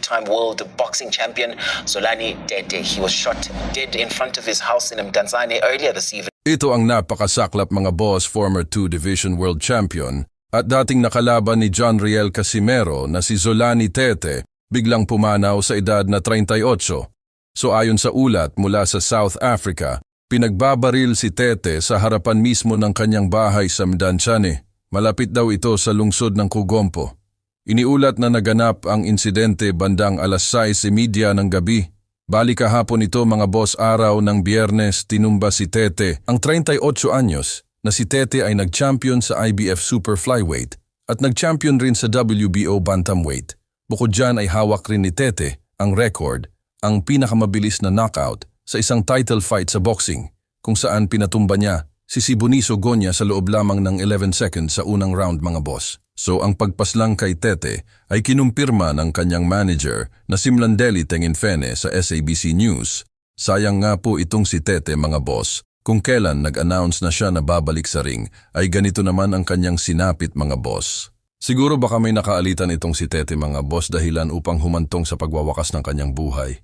two-time world boxing champion, Zolani Tete. He was shot dead in front of his house in Mdantsane earlier this evening. Ito ang napakasaklap mga boss, former 2-division world champion at dating nakalaban ni John Riel Casimero na si Zolani Tete biglang pumanaw sa edad na 38. So ayon sa ulat mula sa South Africa, pinagbabaril si Tete sa harapan mismo ng kanyang bahay sa Mdantsane. Malapit daw ito sa lungsod ng Kugompo. Iniulat na naganap ang insidente bandang alas 6:30 ng gabi. Bali kahapon ito mga boss, araw ng Biyernes, tinumba si Tete. Ang 38 anyos na si Tete ay nag-champion sa IBF Super Flyweight at nag-champion rin sa WBO Bantamweight. Bukod dyan ay hawak rin ni Tete ang record, ang pinakamabilis na knockout sa isang title fight sa boxing, kung saan pinatumba niya si Siboniso Gonya sa loob lamang ng 11 seconds sa unang round mga boss. So ang pagpaslang kay Tete ay kinumpirma ng kanyang manager na si Mlandeli Tenginfene sa SABC News. Sayang nga po itong si Tete mga boss. Kung kailan nag-announce na siya na babalik sa ring ay ganito naman ang kanyang sinapit mga boss. Siguro baka may nakaalitan itong si Tete mga boss dahilan upang humantong sa pagwawakas ng kanyang buhay.